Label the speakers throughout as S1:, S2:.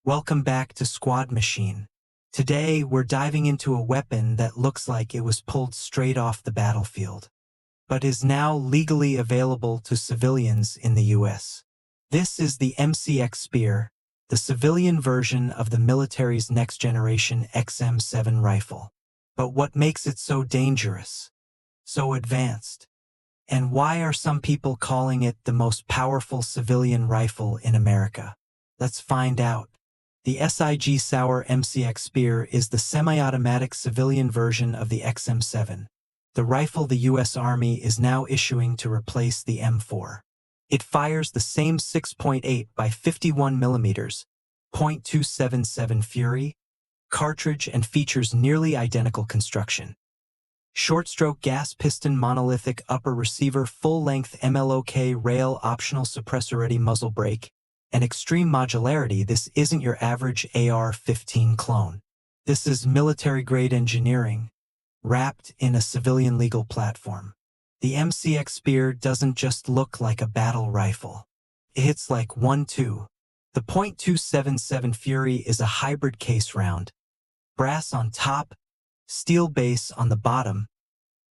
S1: Welcome back to Squad Machine. Today, we're diving into a weapon that looks like it was pulled straight off the battlefield, but is now legally available to civilians in the US. This is the MCX-SPEAR, the civilian version of the military's next-generation XM7 rifle. But what makes it so dangerous, so advanced? And why are some people calling it the most powerful civilian rifle in America? Let's find out. The SIG-SPEAR MCX-SPEAR is the semi-automatic civilian version of the XM7, the rifle the U.S. Army is now issuing to replace the M4. It fires the same 6.8 by 51 mm .277 Fury cartridge and features nearly identical construction. Short-stroke gas piston monolithic upper receiver full-length MLOK rail optional suppressor-ready muzzle brake, and extreme modularity. This isn't your average AR-15 clone. This is military-grade engineering, wrapped in a civilian legal platform. The MCX-SPEAR doesn't just look like a battle rifle. It hits like 1-2. The .277 Fury is a hybrid case round, brass on top, steel base on the bottom,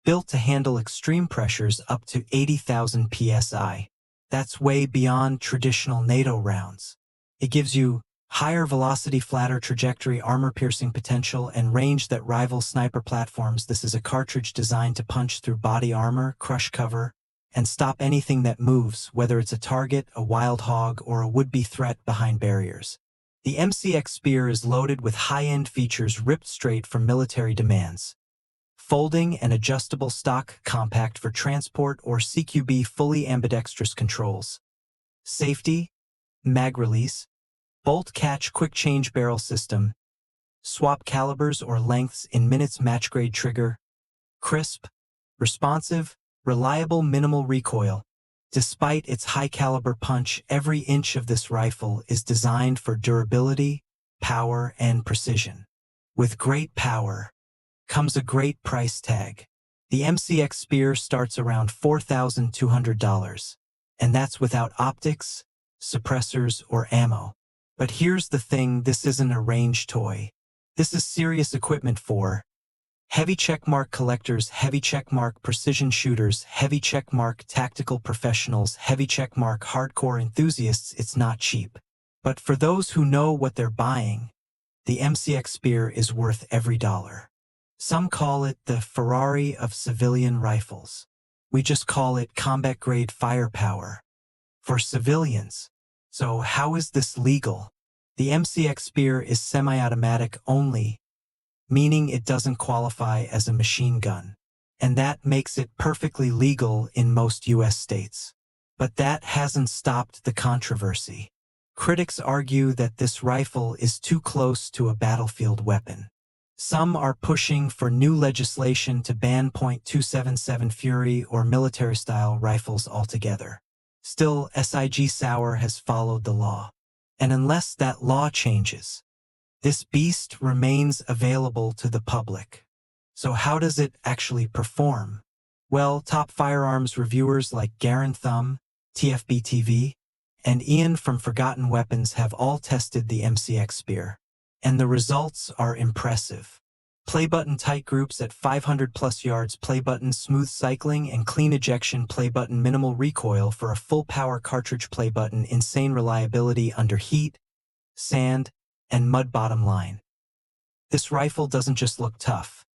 S1: built to handle extreme pressures up to 80,000 psi. That's way beyond traditional NATO rounds. It gives you higher velocity, flatter trajectory, armor-piercing potential, and range that rival sniper platforms. This is a cartridge designed to punch through body armor, crush cover, and stop anything that moves, whether it's a target, a wild hog, or a would-be threat behind barriers. The MCX-SPEAR is loaded with high-end features ripped straight from military demands. Folding and adjustable stock, compact for transport, or CQB fully ambidextrous controls. Safety, mag release, bolt catch quick change barrel system, swap calibers or lengths in minutes, match grade trigger, crisp, responsive, reliable, minimal recoil. Despite its high caliber punch, every inch of this rifle is designed for durability, power, and precision. With great power comes a great price tag. The MCX-SPEAR starts around $4,200, and that's without optics, suppressors, or ammo. But here's the thing, this isn't a range toy. This is serious equipment for heavy checkmark collectors, heavy checkmark precision shooters, heavy checkmark tactical professionals, heavy checkmark hardcore enthusiasts. It's not cheap. But for those who know what they're buying, the MCX-SPEAR is worth every dollar. Some call it the Ferrari of Civilian Rifles. We just call it combat-grade firepower for civilians. So how is this legal? The MCX-SPEAR is semi-automatic only, meaning it doesn't qualify as a machine gun. And that makes it perfectly legal in most US states. But that hasn't stopped the controversy. Critics argue that this rifle is too close to a battlefield weapon. Some are pushing for new legislation to ban .277 Fury or military-style rifles altogether. Still, SIG-SPEAR has followed the law. And unless that law changes, this beast remains available to the public. So how does it actually perform? Well, top firearms reviewers like Garen Thumb, TFB-TV, and Ian from Forgotten Weapons have all tested the MCX-SPEAR. And the results are impressive. Play button tight groups at 500+ yards, play button smooth cycling and clean ejection, play button minimal recoil for a full power cartridge, play button insane reliability under heat, sand, and mud. Bottom line, this rifle doesn't just look tough.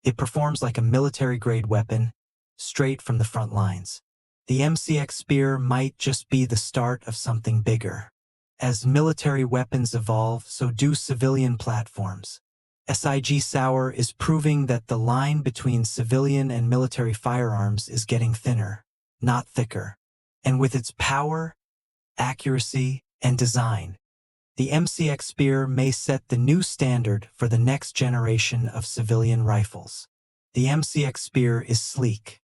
S1: It performs like a military-grade weapon, straight from the front lines. The MCX-SPEAR might just be the start of something bigger. As military weapons evolve, so do civilian platforms. SIG-SPEAR is proving that the line between civilian and military firearms is getting thinner, not thicker. And with its power, accuracy, and design, the MCX-SPEAR may set the new standard for the next generation of civilian rifles. The MCX-SPEAR is sleek,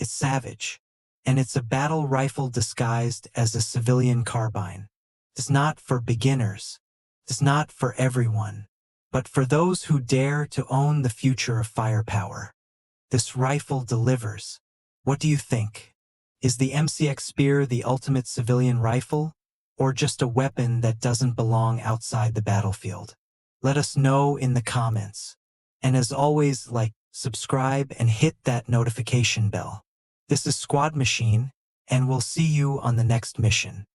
S1: it's savage, and it's a battle rifle disguised as a civilian carbine. It's not for beginners. It's not for everyone. But for those who dare to own the future of firepower, this rifle delivers. What do you think? Is the MCX-SPEAR the ultimate civilian rifle? or just a weapon that doesn't belong outside the battlefield? Let us know in the comments. And as always, like, subscribe, and hit that notification bell. This is Squad Machine, and we'll see you on the next mission.